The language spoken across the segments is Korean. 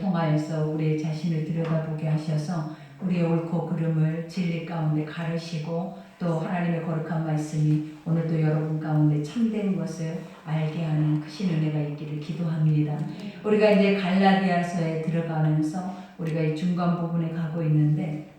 통하여서 우리 자신을 들여다보게 하셔서 우리의 옳고 그름을 진리 가운데 가르시고 또 하나님의 거룩한 말씀이 오늘도 여러분 가운데 참된 것을 알게 하는 크신 은혜가 있기를 기도합니다. 우리가 이제 갈라디아서에 들어가면서 우리가 이 중간 부분에 가고 있는데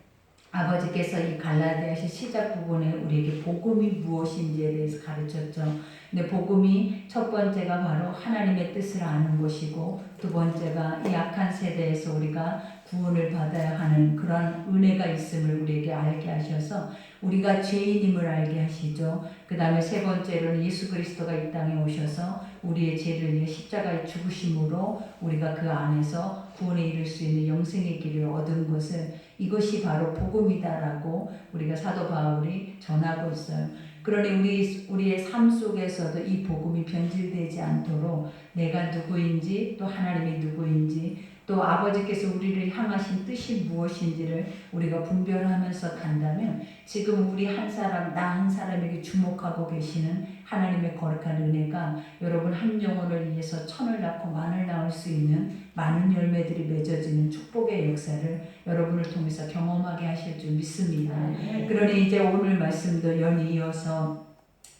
아버지께서 이 갈라디아서 시작 부분에 우리에게 복음이 무엇인지에 대해서 가르쳤죠. 근데 복음이 첫 번째가 바로 하나님의 뜻을 아는 것이고 두 번째가 이 악한 세대에서 우리가 구원을 받아야 하는 그런 은혜가 있음을 우리에게 알게 하셔서 우리가 죄인임을 알게 하시죠. 그 다음에 세 번째로는 예수 그리스도가 이 땅에 오셔서 우리의 죄를 위해 십자가에 죽으심으로 우리가 그 안에서 구원에 이를 수 있는 영생의 길을 얻은 것을 이것이 바로 복음이다라고 우리가 사도 바울이 전하고 있어요. 그러니 우리의 삶 속에서도 이 복음이 변질되지 않도록 내가 누구인지 또 하나님이 누구인지 또 아버지께서 우리를 향하신 뜻이 무엇인지를 우리가 분별하면서 간다면 지금 우리 한 사람, 나 한 사람에게 주목하고 계시는 하나님의 거룩한 은혜가 여러분 한 영혼을 위해서 천을 낳고 만을 낳을 수 있는 많은 열매들이 맺어지는 축복의 역사를 여러분을 통해서 경험하게 하실 줄 믿습니다. 그러니 이제 오늘 말씀도 연이어서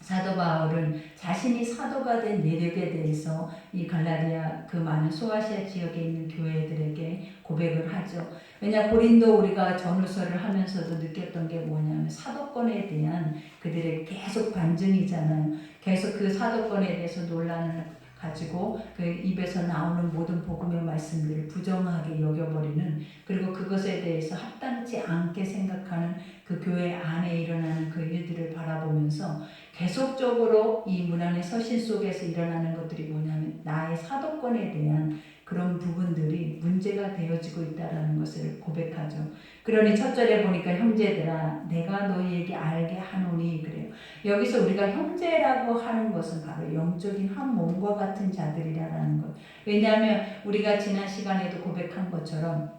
사도 바울은 자신이 사도가 된 내력에 대해서 이 갈라디아 그 많은 소아시아 지역에 있는 교회들에게 고백을 하죠. 왜냐 고린도 우리가 전후서를 하면서도 느꼈던 게 뭐냐면 사도권에 대한 그들의 계속 반증이잖아요. 계속 그 사도권에 대해서 논란을 가지고 그 입에서 나오는 모든 복음의 말씀들을 부정하게 여겨버리는 그리고 그것에 대해서 합당치 않게 생각하는 그 교회 안에 일어나는 그 일들을 바라보면서 계속적으로 이 문안의 서신 속에서 일어나는 것들이 뭐냐면 나의 사도권에 대한 그런 부분들이 문제가 되어지고 있다는 것을 고백하죠. 그러니 첫 절에 보니까 형제들아 내가 너희에게 알게 하노니 그래요. 여기서 우리가 형제라고 하는 것은 바로 영적인 한 몸과 같은 자들이라는 것. 왜냐하면 우리가 지난 시간에도 고백한 것처럼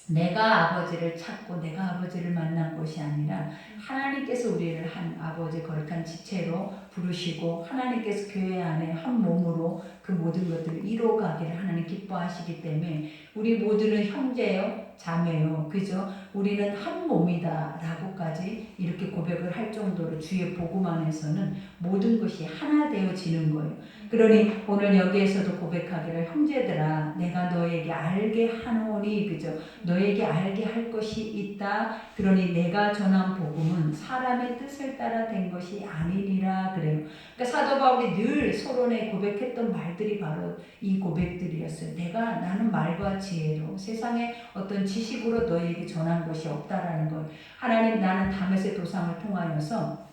내가 아버지를 찾고 내가 아버지를 만난 것이 아니라 하나님께서 우리를 한 아버지 거룩한 지체로 부르시고 하나님께서 교회 안에 한 몸으로 그 모든 것들을 이루어가기를 하나님 기뻐하시기 때문에 우리 모두는 형제요 자매요 그죠? 우리는 한 몸이다 라고까지 이렇게 고백을 할 정도로 주의 복음 안에서는 모든 것이 하나 되어지는 거예요. 그러니 오늘 여기에서도 고백하기를 형제들아 내가 너에게 알게 하노니 그죠? 너에게 알게 할 것이 있다. 그러니 내가 전한 복음은 사람의 뜻을 따라 된 것이 아니니라 그래요. 그러니까 사도 바울이 늘 서론에 고백했던 말들이 바로 이 고백들이었어요. 나는 말과 지혜로 세상의 어떤 지식으로 너에게 전한 것이 없다라는 걸 하나님 나는 다메섹 도상을 통하여서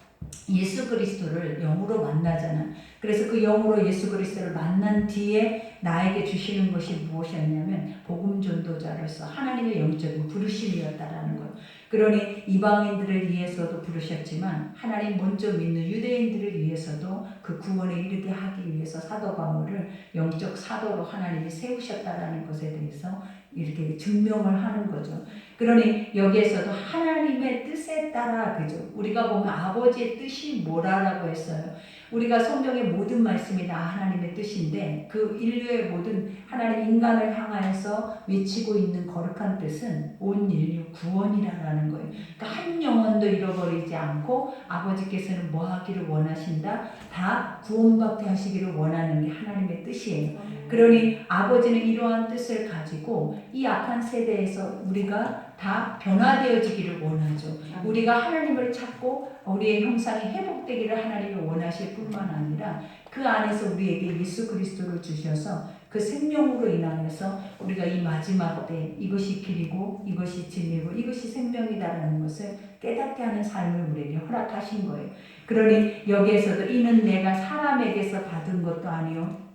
예수 그리스도를 영으로 만나잖아. 그래서 그 영으로 예수 그리스도를 만난 뒤에 나에게 주시는 것이 무엇이었냐면 복음 전도자로서 하나님의 영적인 부르심이었다라는 것. 그러니 이방인들을 위해서도 부르셨지만 하나님 먼저 믿는 유대인들을 위해서도 그 구원에 이르게 하기 위해서 사도 바울을 영적 사도로 하나님이 세우셨다라는 것에 대해서 이렇게 증명을 하는 거죠. 그러니 여기에서도 하나님의 뜻에 따라 그죠. 우리가 보면 아버지의 뜻이 뭐라고 했어요. 우리가 성경의 모든 말씀이 다 하나님의 뜻인데 그 인류의 모든 하나님 인간을 향하여서 외치고 있는 거룩한 뜻은 온 인류 구원이라는 거예요. 그러니까 한 영혼도 잃어버리지 않고 아버지께서는 뭐 하기를 원하신다? 다 구원받게 하시기를 원하는 게 하나님의 뜻이에요. 그러니 아버지는 이러한 뜻을 가지고 이 악한 세대에서 우리가 다 변화되어지기를 원하죠. 우리가 하나님을 찾고 우리의 형상이 회복되기를 하나님이 원하실 뿐만 아니라 그 안에서 우리에게 예수 그리스도를 주셔서 그 생명으로 인하여서 우리가 이 마지막 때 이것이 길이고 이것이 진리고 이것이 생명이다라는 것을 깨닫게 하는 삶을 우리에게 허락하신 거예요. 그러니 여기에서도 이는 내가 사람에게서 받은 것도 아니요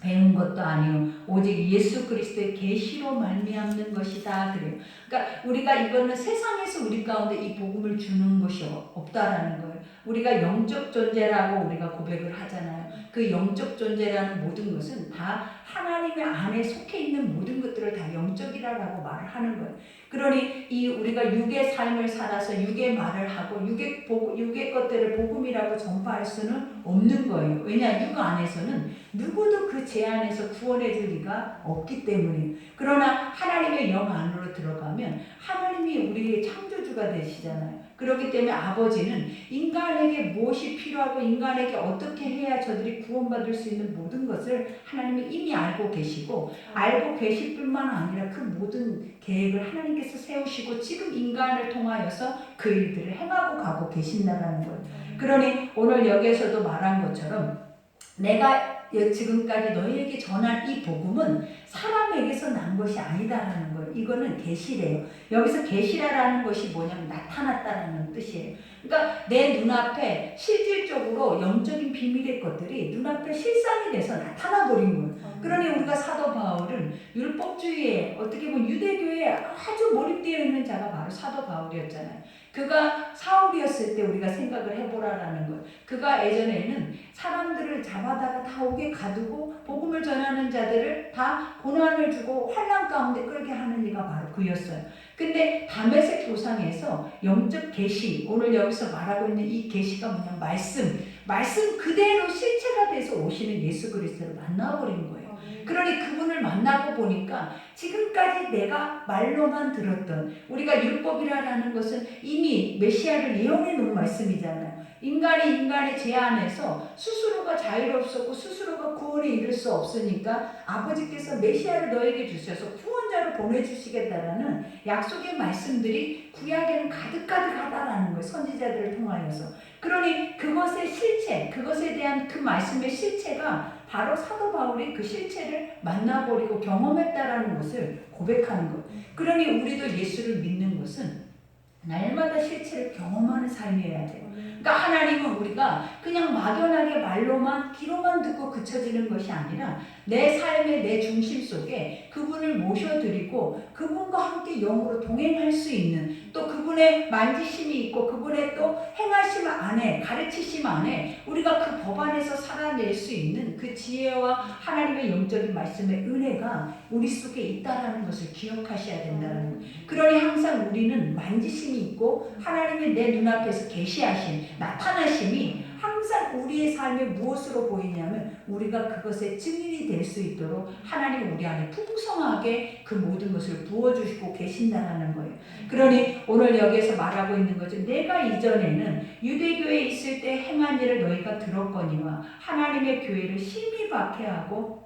배운 것도 아니요 오직 예수 그리스도의 계시로 말미암는 것이다 그래요. 그러니까 우리가 이거는 세상에서 우리 가운데 이 복음을 주는 것이 없다라는 거예요. 우리가 영적 존재라고 우리가 고백을 하잖아요. 그 영적 존재라는 모든 것은 다 하나님의 안에 속해 있는 모든 것들을 다 영적인 영적이라고 말을 하는 거예요. 그러니 이 우리가 육의 삶을 살아서 육의 말을 하고 육의 것들을 복음이라고 전파할 수는 없는 거예요. 왜냐, 육 안에서는 누구도 그 제 안에서 구원해 줄 리가 없기 때문에. 그러나 하나님의 영 안으로 들어가면 하나님이 우리의 창조주가 되시잖아요. 그렇기 때문에 아버지는 인간에게 무엇이 필요하고 인간에게 어떻게 해야 저들이 구원받을 수 있는 모든 것을 하나님이 이미 알고 계시고, 알고 계실 뿐만 아니라 그 모든 계획을 하나님께서 세우시고 지금 인간을 통하여서 그 일들을 행하고 가고 계신다는 거예요. 그러니 오늘 여기에서도 말한 것처럼 내가 지금까지 너희에게 전한 이 복음은 사람에게서 난 것이 아니다라는 거예요. 이거는 계시래요. 여기서 계시라라는 것이 뭐냐면 나타났다라는 뜻이에요. 그러니까 내 눈앞에 실질적으로 영적인 비밀의 것들이 눈앞에 실상이 돼서 나타나 버린 거예요. 그러니 우리가 사도 바울은 율법주의에 어떻게 보면 유대교에 아주 몰입되어 있는 자가 바로 사도 바울이었잖아요. 그가 사울이었을 때 우리가 생각을 해보라라는 거예요. 그가 예전에는 사람들을 잡아다가 다 옥에 가두고 복음을 전하는 자들을 다 고난을 주고 환난 가운데 끌게 하는 이가 바로 그였어요. 근데 다메섹 도상에서 영적 계시, 오늘 여기서 말하고 있는 이 계시가 뭐냐, 말씀 그대로 실체가 돼서 오시는 예수 그리스도를 만나버린 거예요. 그러니 그분을 만나고 보니까 지금까지 내가 말로만 들었던, 우리가 율법이라는 것은 이미 메시아를 예언해 놓은 말씀이잖아요. 인간이 인간의 죄 안에서 스스로가 자유롭었고 스스로가 구원에 이를 수 없으니까 아버지께서 메시아를 너에게 주셔서 구원자로 보내주시겠다라는 약속의 말씀들이 구약에는 가득가득하다라는 거예요. 선지자들을 통하여서. 그러니 그것의 실체, 그것에 대한 그 말씀의 실체가 바로 사도 바울이 그 실체를 만나버리고 경험했다라는 것을 고백하는 것. 그러니 우리도 예수를 믿는 것은 날마다 실체를 경험하는 삶이어야 돼요. 그러니까 하나님은 우리가 그냥 막연하게 말로만 귀로만 듣고 그쳐지는 것이 아니라 내 삶의 내 중심 속에 그분을 모셔드리고 그분과 함께 영으로 동행할 수 있는, 또 그분의 만지심이 있고 그분의 또 행하심 안에, 가르치심 안에 우리가 그 법 안에서 살아낼 수 있는 그 지혜와 하나님의 영적인 말씀의 은혜가 우리 속에 있다라는 것을 기억하셔야 된다는 거예요. 그러니 항상 우리는 만지심이 있고 하나님의 내 눈앞에서 계시하신 나타나심이 항상 우리의 삶에 무엇으로 보이냐면 우리가 그것의 증인이 될 수 있도록 하나님 우리 안에 풍성하게 그 모든 것을 부어주시고 계신다는 거예요. 그러니 오늘 여기에서 말하고 있는 거죠. 내가 이전에는 유대교에 있을 때 행한 일을 너희가 들었거니와 하나님의 교회를 심히 박해하고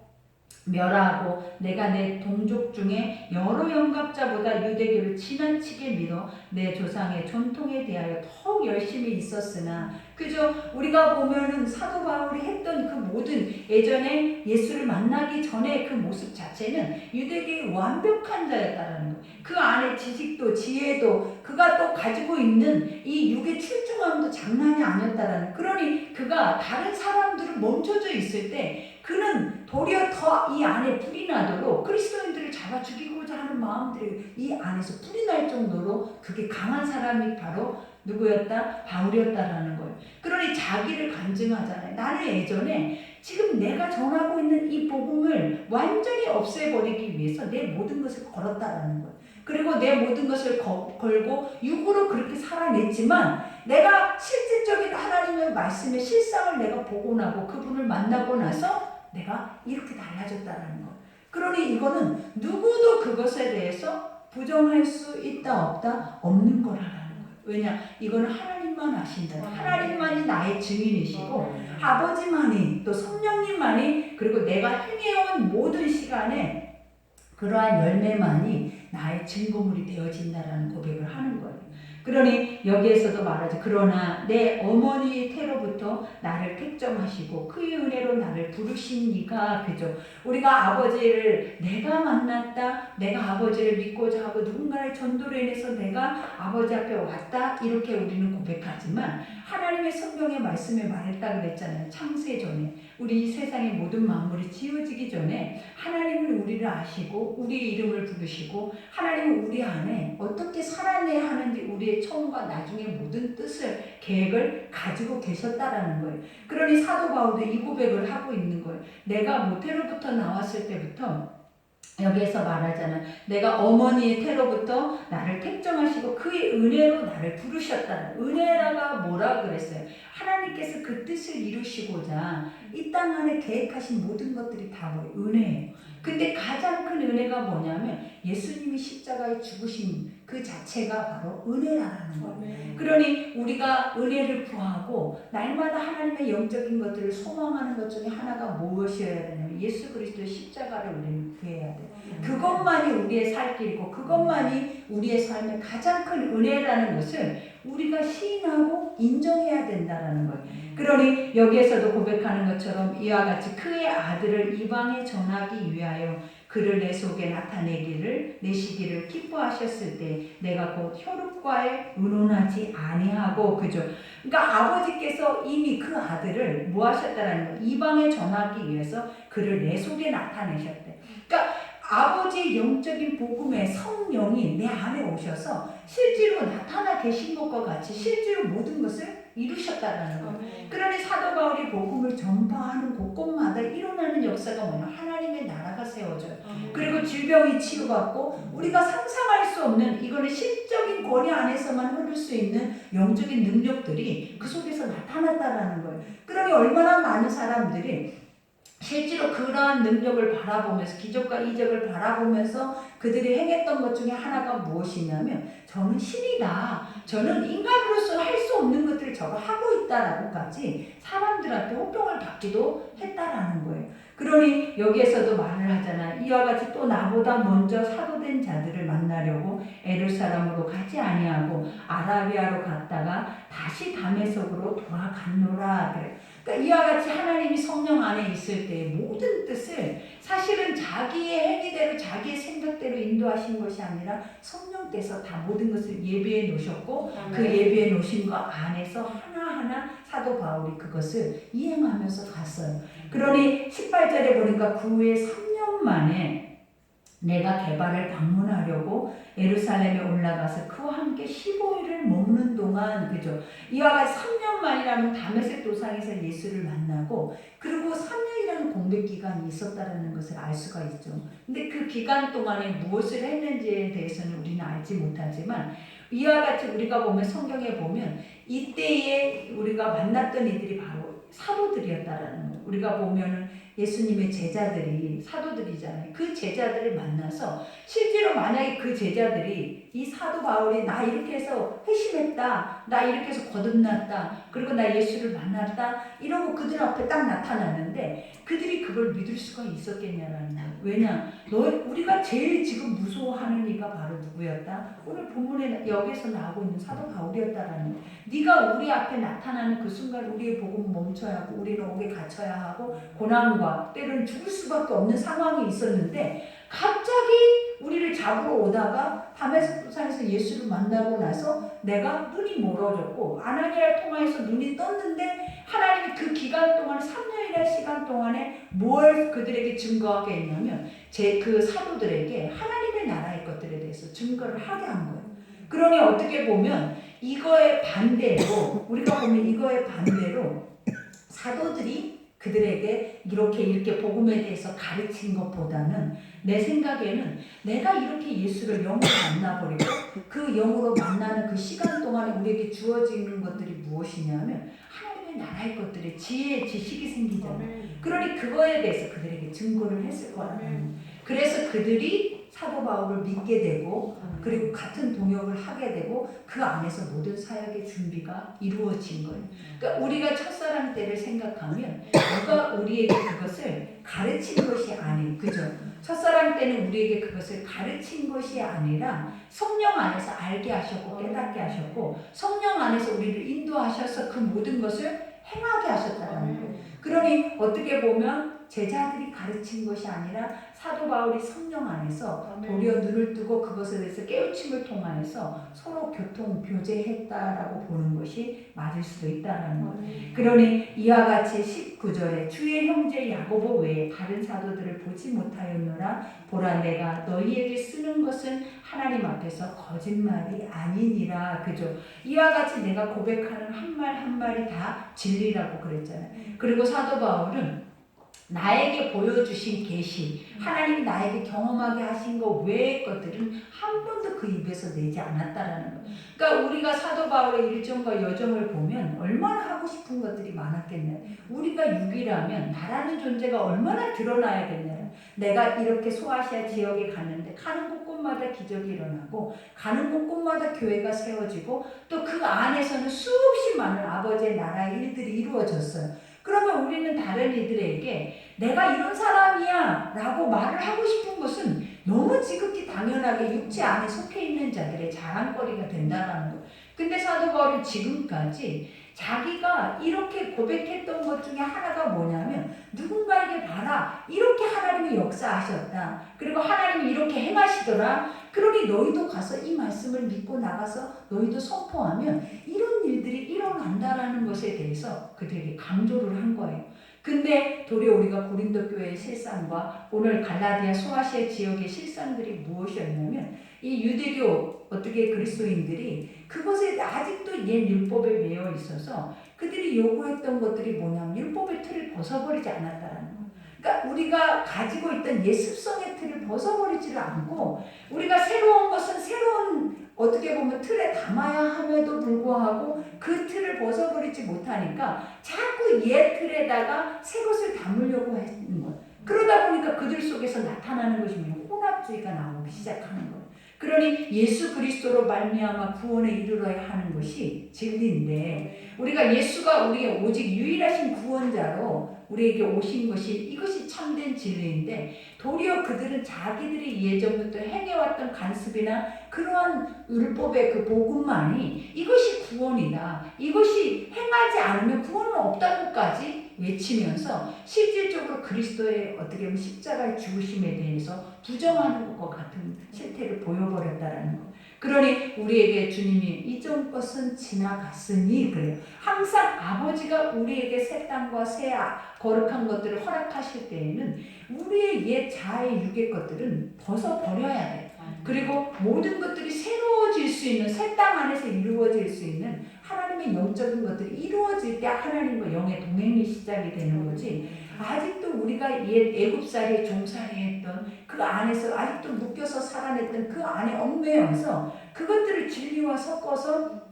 멸하고 내가 내 동족 중에 여러 영갑자보다 유대교를 지나치게 믿어 내 조상의 전통에 대하여 더욱 열심히 있었으나, 그저 우리가 보면은 사도 바울이 했던 그 모든 예전에 예수를 만나기 전에 그 모습 자체는 유대교의 완벽한 자였다라는 거예요. 그 안에 지식도 지혜도 그가 또 가지고 있는 이 육의 출중함도 장난이 아니었다라는. 그러니 그가 다른 사람들은 멈춰져 있을 때 그는 도리어 더 이 안에 불이 나도록 그리스도인들을 잡아 죽이고자 하는 마음들이 이 안에서 불이 날 정도로 그게 강한 사람이 바로 누구였다? 바울이었다라는 거예요. 그러니 자기를 간증하잖아요. 나는 예전에 지금 내가 전하고 있는 이 복음을 완전히 없애버리기 위해서 내 모든 것을 걸었다라는 거예요. 그리고 내 모든 것을 걸고 육으로 그렇게 살아냈지만 내가 실질적인 하나님의 말씀의 실상을 내가 보고 나고 그분을 만나고 나서 내가 이렇게 달라졌다는 거. 그러니 이거는 누구도 그것에 대해서 부정할 수 있다 없다 없는 거라는 거예요. 왜냐? 이거는 하나님만 아신다. 하나님만이 나의 증인이시고 아버지만이 또 성령님만이 그리고 내가 행해온 모든 시간에 그러한 열매만이 나의 증거물이 되어진다라는 고백을 하는 거예요. 그러니 여기에서도 말하죠. 그러나 내 어머니 태로부터 나를 택정하시고 그의 은혜로 나를 부르신 이가, 그죠? 우리가 아버지를 내가 만났다, 내가 아버지를 믿고자 하고 누군가의 전도로 인해서 내가 아버지 앞에 왔다, 이렇게 우리는 고백하지만 하나님의 성경의 말씀에 말했다 그랬잖아요. 창세 전에, 우리 이 세상의 모든 만물이 지어지기 전에 하나님은 우리를 아시고 우리의 이름을 부르시고 하나님은 우리 안에 어떻게 살아내야 하는지 우리의 처음과 나중의 모든 뜻을, 계획을 가지고 계셨다라는 거예요. 그러니 사도 바울도 이 고백을 하고 있는 거예요. 내가 모태로부터 나왔을 때부터 여기에서 말하잖아. 내가 어머니의 태로부터 나를 택정하시고 그의 은혜로 나를 부르셨다. 은혜라가 뭐라 그랬어요? 하나님께서 그 뜻을 이루시고자 이 땅 안에 계획하신 모든 것들이 다 뭐예요? 은혜예요. 근데 가장 큰 은혜가 뭐냐면 예수님이 십자가에 죽으신 그 자체가 바로 은혜라는 거예요. 그러니 우리가 은혜를 구하고 날마다 하나님의 영적인 것들을 소망하는 것 중에 하나가 무엇이어야 되냐면 예수 그리스도의 십자가를 우리는 구해야 돼요. 그것만이 우리의 살 길이고 그것만이 우리의 삶의 가장 큰 은혜라는 것을 우리가 시인하고 인정해야 된다라는 거예요. 그러니 여기에서도 고백하는 것처럼 이와 같이 그의 아들을 이방에 전하기 위하여 그를 내 속에 나타내기를 내시기를 기뻐하셨을 때 내가 곧 혈육과에 의논하지 아니하고 그죠. 그러니까 아버지께서 이미 그 아들을 뭐 하셨다라는 거예요. 이방에 전하기 위해서 그를 내 속에 나타내셨대. 그러니까 아버지의 영적인 복음의 성령이 내 안에 오셔서 실제로 나타나 계신 것과 같이 실제로 모든 것을 이루셨다라는 거예요. 그러니 사도 바울이 복음을 전파하는 곳곳마다 일어나는 역사가 뭐냐? 하나님의 나라가 세워져요. 그리고 질병이 치유받고 우리가 상상할 수 없는 이거는 실적인 권위 안에서만 흐를 수 있는 영적인 능력들이 그 속에서 나타났다라는 거예요. 그러니 얼마나 많은 사람들이 실제로 그러한 능력을 바라보면서 기적과 이적을 바라보면서 그들이 행했던 것 중에 하나가 무엇이냐면 저는 신이다. 저는 인간으로서 할 수 없는 것들을 저가 하고 있다라고까지 사람들한테 호평을 받기도 했다라는 거예요. 그러니 여기에서도 말을 하잖아. 이와 같이 또 나보다 먼저 사도된 자들을 만나려고 에루살렘으로 가지 아니하고 아라비아로 갔다가 다시 다메섹으로 돌아갔노라 그래. 그러니까 이와 같이 하나님이 성령 안에 있을 때 모든 뜻을 사실은 자기의 행위대로 자기의 생각대로 인도하신 것이 아니라 성령께서 다 모든 것을 예비해 놓으셨고 그 예비해 놓으신 것 안에서 하나하나 사도 바울이 그것을 이행하면서 갔어요. 그러니 18절에 보니까 그 후에 3년 만에 내가 개발을 방문하려고 예루살렘에 올라가서 그와 함께 15일을 머무는 동안 그죠. 이와 같이 3년 만이라면 다메섹 도상에서 예수를 만나고 그리고 3년이라는 공백 기간이 있었다는 것을 알 수가 있죠. 근데 그 기간 동안에 무엇을 했는지에 대해서는 우리는 알지 못하지만 이와 같이 우리가 보면 성경에 보면 이때에 우리가 만났던 이들이 바로 사도들이었다라는 거예요. 우리가 보면은 예수님의 제자들이 사도들이잖아요. 그 제자들을 만나서 실제로 만약에 그 제자들이 이 사도 바울이 나 이렇게 해서 회심했다, 나 이렇게 해서 거듭났다, 그리고 나 예수를 만났다 이러고 그들 앞에 딱 나타났는데 그들이 그걸 믿을 수가 있었겠냐라는 거예요. 왜냐? 우리가 제일 지금 무서워하는 이가 바로 누구였다? 오늘 본문에 여기서 나오고 있는 사도 바울이었다라는 거예요. 네가 우리 앞에 나타나는 그 순간 우리의 복음은 멈춰야 하고 우리는 옥에 갇혀야 하고 고난과 때로는 죽을 수밖에 없는 상황이 있었는데 갑자기 우리를 잡으러 오다가 다메섹 도상에서 예수를 만나고 나서 내가 눈이 멀어졌고 아나니아를 통하여서 눈이 떴는데 하나님이 그 기간 동안 3년이라는 시간 동안에 뭘 그들에게 증거하게 했냐면 그 사도들에게 하나님의 나라의 것들에 대해서 증거를 하게 한 거예요. 그러니 어떻게 보면 이거의 반대로 우리가 보면 이거의 반대로 사도들이 그들에게 이렇게 복음에 대해서 가르친 것보다는 내 생각에는 내가 이렇게 예수를 영으로 만나버리고 그 영으로 만나는 그 시간 동안에 우리에게 주어지는 것들이 무엇이냐면 하나님의 나라의 것들에 지혜, 지식이 생기잖아요. 그러니 그거에 대해서 그들에게 증거를 했을 거라는 거예요. 그래서 그들이 사도 바울을 믿게 되고 그리고 같은 동역을 하게 되고 그 안에서 모든 사역의 준비가 이루어진 거예요. 그러니까 우리가 첫사랑 때를 생각하면 누가 우리에게 그것을 가르친 것이 아닌 그죠? 첫사랑 때는 우리에게 그것을 가르친 것이 아니라 성령 안에서 알게 하셨고 깨닫게 하셨고 성령 안에서 우리를 인도하셔서 그 모든 것을 행하게 하셨다는 거예요. 그러니 어떻게 보면 제자들이 가르친 것이 아니라 사도 바울이 성령 안에서 도리어 눈을 뜨고 그것에 대해서 깨우침을 통하여서 서로 교통 교제했다라고 보는 것이 맞을 수도 있다라는 것. 그러니 이와 같이 19절에 주의 형제 야고보 외에 다른 사도들을 보지 못하였노라. 보라 내가 너희에게 쓰는 것은 하나님 앞에서 거짓말이 아니니라. 그죠? 이와 같이 내가 고백하는 한 말 한 말이 다 진리라고 그랬잖아요. 그리고 사도 바울은 나에게 보여주신 계시, 하나님이 나에게 경험하게 하신 거 외의 것들은 한 번도 그 입에서 내지 않았다라는 거예요. 그러니까 우리가 사도 바울의 일정과 여정을 보면 얼마나 하고 싶은 것들이 많았겠냐. 우리가 육이라면 나라는 존재가 얼마나 드러나야겠냐. 내가 이렇게 소아시아 지역에 갔는데 가는 곳곳마다 기적이 일어나고 가는 곳곳마다 교회가 세워지고 또 그 안에서는 수없이 많은 아버지의 나라의 일들이 이루어졌어요. 그러면 우리는 다른 이들에게 내가 이런 사람이야 라고 말을 하고 싶은 것은 너무 지극히 당연하게 육체 안에 속해 있는 자들의 자랑거리가 된다는 거예요. 근데 사도 바울은 지금까지 자기가 이렇게 고백했던 것 중에 하나가 뭐냐면 누군가에게 봐라, 이렇게 하나님이 역사하셨다, 그리고 하나님이 이렇게 행하시더라, 그러니 너희도 가서 이 말씀을 믿고 나가서 너희도 선포하면 이런 일들이 일어난다라는 것에 대해서 그들에게 강조를 한 거예요. 근데 도리어 우리가 고린도 교회의 실상과 오늘 갈라디아 소아시아 지역의 실상들이 무엇이었냐면 이 유대교 어떻게 그리스도인들이 그것에 아직도 옛 율법에 매여 있어서 그들이 요구했던 것들이 뭐냐면 율법의 틀을 벗어버리지 않았다라는 거예요. 그러니까 우리가 가지고 있던 옛 습성의 틀을 벗어버리지를 않고 우리가 새로운 것은 새로운 어떻게 보면 틀에 담아야 함에도 불구하고 그 틀을 벗어버리지 못하니까 자꾸 옛 틀에다가 새 것을 담으려고 하는 거예요. 그러다 보니까 그들 속에서 나타나는 것이 뭐냐면 혼합주의가 나오기 시작하는 거예요. 그러니 예수 그리스도로 말미암아 구원에 이르러야 하는 것이 진리인데 우리가 예수가 우리의 오직 유일하신 구원자로 우리에게 오신 것이 이것이 참된 진리인데 도리어 그들은 자기들이 예전부터 행해왔던 간습이나 그러한 율법의 그 복음만이 이것이 구원이다, 이것이 행하지 않으면 구원은 없다고까지 외치면서 실질적으로 그리스도의 어떻게 보면 십자가의 죽으심에 대해서 부정하는 것과 같은 실태를 보여버렸다라는 것. 그러니 우리에게 주님이 이전 것은 지나갔으니 그래요. 항상 아버지가 우리에게 새 땅과 새 거룩한 것들을 허락하실 때에는 우리의 옛 자아의 육의 것들은 벗어버려야 돼요. 그리고 모든 것들이 새로워질 수 있는 새 땅 안에서 이루어질 수 있는 하나님의 영적인 것들이 이루어질 때 하나님과 영의 동행이 시작이 되는 거지. 아직도 우리가 옛 애굽살이 종살이 했던 그 안에서 아직도 묶여서 살아냈던 그 안에 얽매여서 그것들을 진리와 섞어서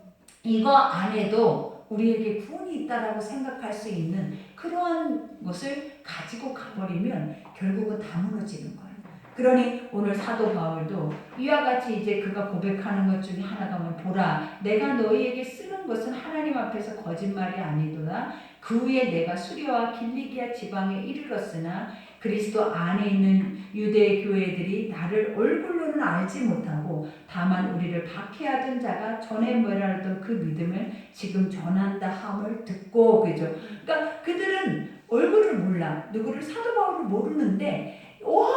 이거 안에도 우리에게 구원이 있다라고 생각할 수 있는 그러한 것을 가지고 가버리면 결국은 다 무너지는 거예요. 그러니 오늘 사도 바울도 이와 같이 이제 그가 고백하는 것 중에 하나가 뭐 보라, 내가 너희에게 쓰는 것은 하나님 앞에서 거짓말이 아니도다. 그 위에 내가 수리와 길리기아 지방에 이르렀으나 그리스도 안에 있는 유대 교회들이 나를 얼굴로는 알지 못하고 다만 우리를 박해하던 자가 전에 멸하던 그 믿음을 지금 전한다 함을 듣고, 그죠? 그러니까 그들은 얼굴을 몰라, 누구를 사도 바울을 모르는데 워낙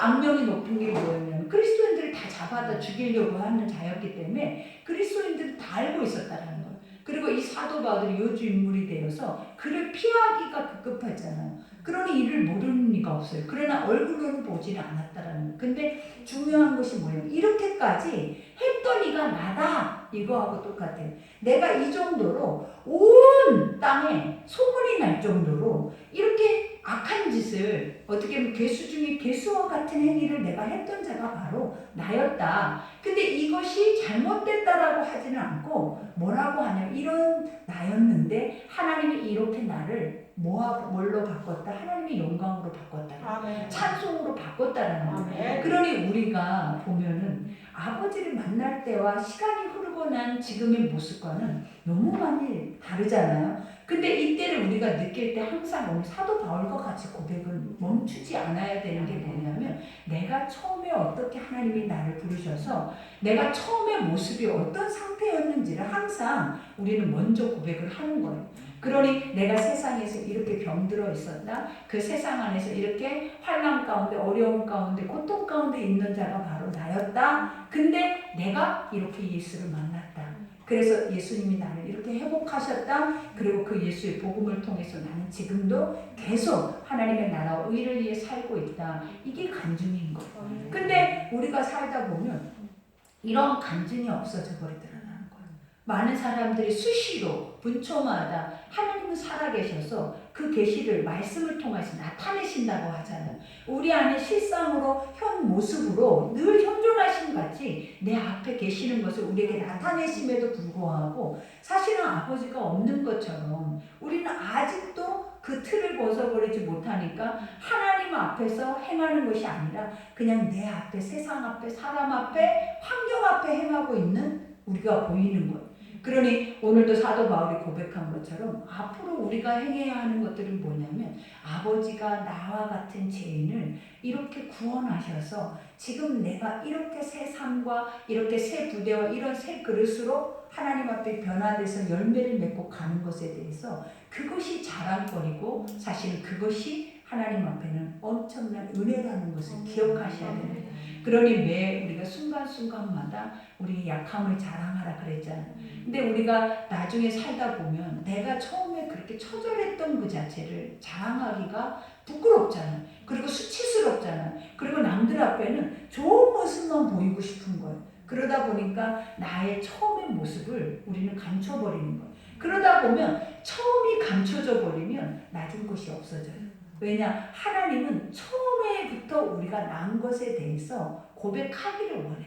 악명이 높은 게 뭐였냐면 그리스도인들을 다 잡아다 죽이려고 하는 자였기 때문에 그리스도인들은 다 알고 있었다는 거예요. 그리고 이 사도 바울이 요주 인물이 되어서 그를 피하기가 급급했잖아요. 그러니 이를 모르는 이가 없어요. 그러나 얼굴로는 보지는 않았다라는 거예요. 근데 중요한 것이 뭐예요? 이렇게까지 했던 이가 나다, 이거하고 똑같아요. 내가 이 정도로 온 땅에 소문이 날 정도로 이렇게 악한 짓을, 어떻게 보면 괴수 중에 괴수와 같은 행위를 내가 했던 자가 바로 나였다. 근데 이것이 잘못됐다라고 하지는 않고 뭐라고 하냐면 이런 나였는데 하나님이 이렇게 나를 뭘로 바꿨다? 하나님의 영광으로 바꿨다. 아멘. 찬송으로 바꿨다라는 거예요. 그러니 우리가 보면은 아버지를 만날 때와 시간이 흐르고 난 지금의 모습과는 너무 많이 다르잖아요. 근데 이때를 우리가 느낄 때 항상 오늘 사도 바울과 같이 고백은 멈추지 않아야 되는 게 뭐냐면 내가 처음에 어떻게 하나님이 나를 부르셔서 내가 처음의 모습이 어떤 상태였는지를 항상 우리는 먼저 고백을 하는 거예요. 그러니 내가 세상에서 이렇게 병들어 있었다, 그 세상 안에서 이렇게 환난 가운데 어려움 가운데 고통 가운데 있는 자가 바로 나였다. 근데 내가 이렇게 예수를 만났다. 그래서 예수님이 나를 이렇게 회복하셨다. 그리고 그 예수의 복음을 통해서 나는 지금도 계속 하나님의 나라와 의를 위해 살고 있다. 이게 간증인 거예요. 근데 우리가 살다 보면 이런 간증이 없어져 버리더라는 거예요. 많은 사람들이 수시로 분초마다 하나님은 살아계셔서 그 계시를 말씀을 통해서 나타내신다고 하잖아요. 우리 안에 실상으로 현 모습으로 늘 현존하신 같이 내 앞에 계시는 것을 우리에게 나타내심에도 불구하고 사실은 아버지가 없는 것처럼 우리는 아직도 그 틀을 벗어버리지 못하니까 하나님 앞에서 행하는 것이 아니라 그냥 내 앞에, 세상 앞에, 사람 앞에, 환경 앞에 행하고 있는 우리가 보이는 것. 그러니 오늘도 사도 바울이 고백한 것처럼 앞으로 우리가 행해야 하는 것들은 뭐냐면 아버지가 나와 같은 죄인을 이렇게 구원하셔서 지금 내가 이렇게 새 삶과 이렇게 새 부대와 이런 새 그릇으로 하나님 앞에 변화돼서 열매를 맺고 가는 것에 대해서 그것이 자랑거리고 사실은 그것이 하나님 앞에는 엄청난 은혜라는 것을 기억하셔야 됩니다. 그러니 매 우리가 순간순간마다 우리의 약함을 자랑하라 그랬잖아요. 근데 우리가 나중에 살다 보면 내가 처음에 그렇게 처절했던 그 자체를 자랑하기가 부끄럽잖아요. 그리고 수치스럽잖아요. 그리고 남들 앞에는 좋은 모습만 보이고 싶은 거예요. 그러다 보니까 나의 처음의 모습을 우리는 감춰버리는 거예요. 그러다 보면 처음이 감춰져 버리면 낮은 것이 없어져요. 왜냐? 하나님은 처음에부터 우리가 난 것에 대해서 고백하기를 원해.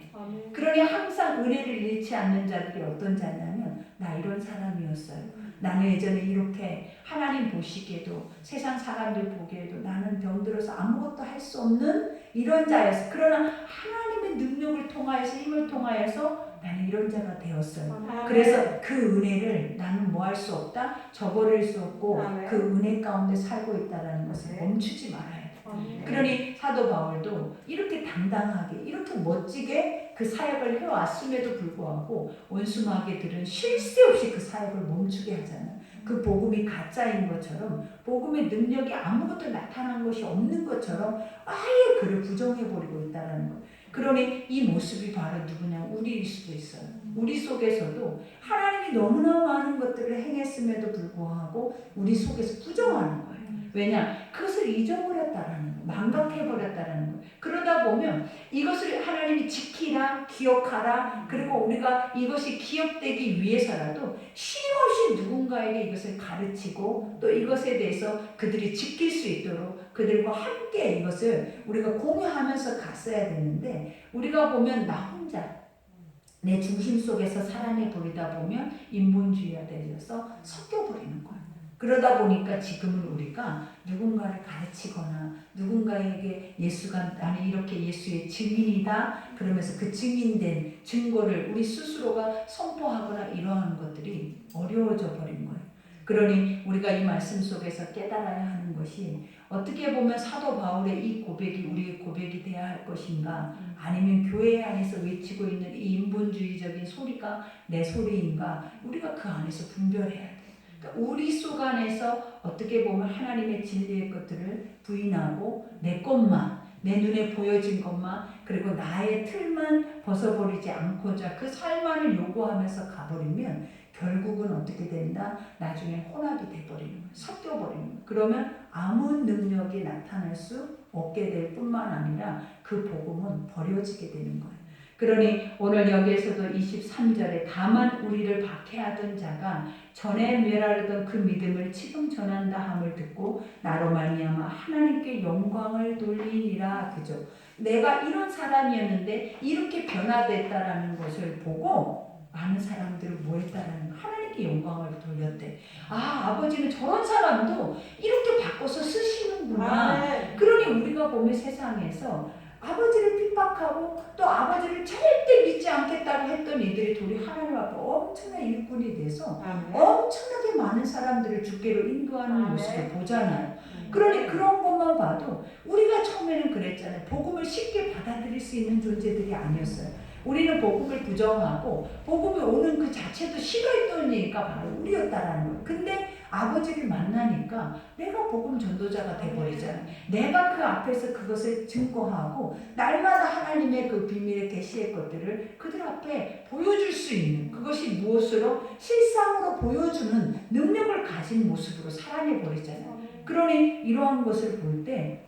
그러니 항상 은혜를 잃지 않는 자들이 어떤 자냐면 나 이런 사람이었어요. 나는 예전에 이렇게 하나님 보시기에도 세상 사람들 보기에도 나는 병들어서 아무것도 할 수 없는 이런 자였어. 그러나 하나님의 능력을 통하여서 힘을 통하여서 나는 이런 자가 되었어요. 그래서 그 은혜를 나는 뭐 할 수 없다? 저버릴 수 없고 그 은혜 가운데 살고 있다는 것을 멈추지 말아야 돼. 그러니 사도 바울도 이렇게 당당하게 이렇게 멋지게 그 사역을 해왔음에도 불구하고 원수마귀들은 쉴 새 없이 그 사역을 멈추게 하잖아요. 그 복음이 가짜인 것처럼 복음의 능력이 아무것도 나타난 것이 없는 것처럼 아예 그를 부정해버리고 있다는 것. 그러니 이 모습이 바로 누구냐? 우리일 수도 있어요. 우리 속에서도 하나님이 너무나 많은 것들을 행했음에도 불구하고 우리 속에서 부정하는 거예요. 왜냐? 그것을 잊어버렸다라는 거, 망각해버렸다라는 거. 그러다 보면 이것을 하나님이 지키라, 기억하라, 그리고 우리가 이것이 기억되기 위해서라도 쉼없이 누군가에게 이것을 가르치고 또 이것에 대해서 그들이 지킬 수 있도록 그들과 함께 이것을 우리가 공유하면서 갔어야 되는데 우리가 보면 나 혼자 내 중심 속에서 살아내 버리다 보면 인본주의가 되어서 섞여버리는 거예요. 그러다 보니까 지금은 우리가 누군가를 가르치거나 누군가에게 예수가 나는 이렇게 예수의 증인이다 그러면서 그 증인된 증거를 우리 스스로가 선포하거나 이러한 것들이 어려워져 버린 거예요. 그러니 우리가 이 말씀 속에서 깨달아야 하는 것이 어떻게 보면 사도 바울의 이 고백이 우리의 고백이 되어야 할 것인가 아니면 교회 안에서 외치고 있는 이 인본주의적인 소리가 내 소리인가 우리가 그 안에서 분별해야 돼. 그러니까 우리 속 안에서 어떻게 보면 하나님의 진리의 것들을 부인하고 내 것만 내 눈에 보여진 것만 그리고 나의 틀만 벗어버리지 않고자 그 삶만을 요구하면서 가버리면 결국은 어떻게 된다? 나중에 혼합이 돼버리는 거예요. 섞여버리는 거예요. 그러면 아무 능력이 나타날 수 없게 될 뿐만 아니라 그 복음은 버려지게 되는 거예요. 그러니 오늘 여기에서도 23절에 다만 우리를 박해하던 자가 전에 멸하려던 그 믿음을 지금 전한다 함을 듣고 나로 말미암아 하나님께 영광을 돌리니라. 그죠? 내가 이런 사람이었는데 이렇게 변화됐다라는 것을 보고 많은 사람들은 뭐 했다라는 거 하나님께 영광을 돌렸대. 아 아버지는 저런 사람도 이렇게 바꿔서 쓰시는구나. 그러니 우리가 보면 세상에서 아버지를 핍박하고 또 아버지를 절대 믿지 않겠다고 했던 이들이 둘이 하나님 앞에 엄청난 일꾼이 돼서 엄청나게 많은 사람들을 주께로 인도하는 모습을 보잖아요. 그러니 그런 것만 봐도 우리가 처음에는 그랬잖아요. 복음을 쉽게 받아들일 수 있는 존재들이 아니었어요. 우리는 복음을 부정하고 복음이 오는 그 자체도 싫어했던 얘기가 바로 우리였다라는 거예요. 근데 아버지를 만나니까 내가 복음 전도자가 돼버리잖아요. 내가 그 앞에서 그것을 증거하고 날마다 하나님의 그 비밀의 계시의 것들을 그들 앞에 보여줄 수 있는 그것이 무엇으로 실상으로 보여주는 능력을 가진 모습으로 살아내 버리잖아요. 그러니 이러한 것을 볼 때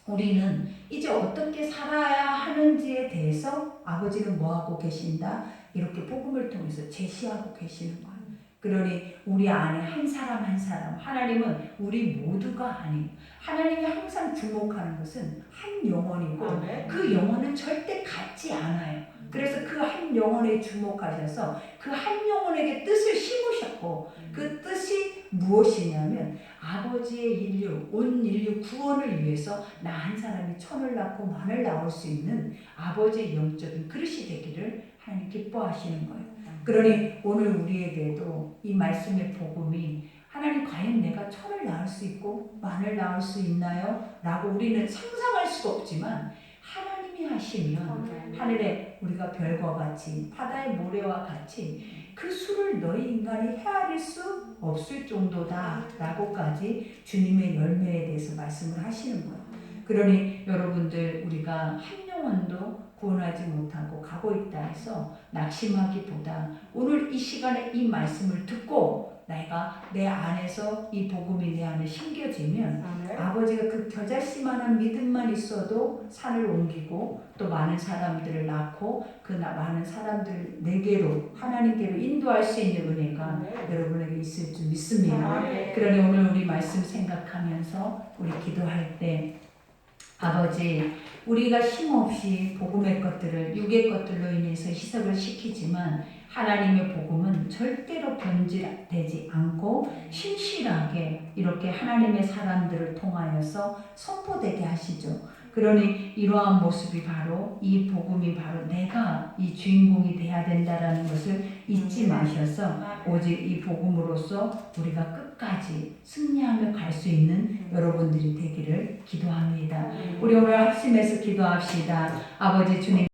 우리는 이제 어떻게 살아야 하는지에 대해서 아버지는 뭐하고 계신다? 이렇게 복음을 통해서 제시하고 계시는 거예요. 그러니 우리 안에 한 사람 한 사람, 하나님은 우리 모두가 아니에요. 하나님이 항상 주목하는 것은 한 영혼이고 그 영혼은 절대 같지 않아요. 그래서 그 한 영혼에 주목하셔서 그 한 영혼에게 뜻을 심으셨고, 그 뜻이 무엇이냐면 아버지의 인류, 온 인류 구원을 위해서 나 한 사람이 천을 낳고 만을 낳을 수 있는 아버지의 영적인 그릇이 되기를 하나님 기뻐하시는 거예요. 그러니 오늘 우리에게도 이 말씀의 복음이 하나님 과연 내가 천을 낳을 수 있고 만을 낳을 수 있나요? 라고 우리는 상상할 수가 없지만 하나님이 하시면 하늘에 우리가 별과 같이 바다의 모래와 같이 그 수를 너희 인간이 헤아릴 수 없을 정도다 라고까지 주님의 열매에 대해서 말씀을 하시는 거예요. 그러니 여러분들 우리가 한 영혼도 구원하지 못하고 가고 있다 해서 낙심하기보다 오늘 이 시간에 이 말씀을 듣고 내가 내 안에서 이 복음이 내 안에 심겨지면 아버지가 그 겨자씨만한 믿음만 있어도 산을 옮기고 또 많은 사람들을 낳고 그 많은 사람들 내게로 하나님께로 인도할 수 있는 은혜가 여러분에게 있을 줄 믿습니다. 그러니 오늘 우리 말씀 생각하면서 우리 기도할 때 아버지, 우리가 힘없이 복음의 것들을 육의 것들로 인해서 희석을 시키지만 하나님의 복음은 절대로 변질되지 않고 신실하게 이렇게 하나님의 사람들을 통하여서 선포되게 하시죠. 그러니 이러한 모습이 바로 이 복음이 바로 내가 이 주인공이 돼야 된다라는 것을 잊지 마셔서 오직 이 복음으로서 우리가 끝까지 승리하며 갈 수 있는 여러분들이 되기를 기도합니다. 우리 오늘 합심해서 기도합시다. 아버지 주님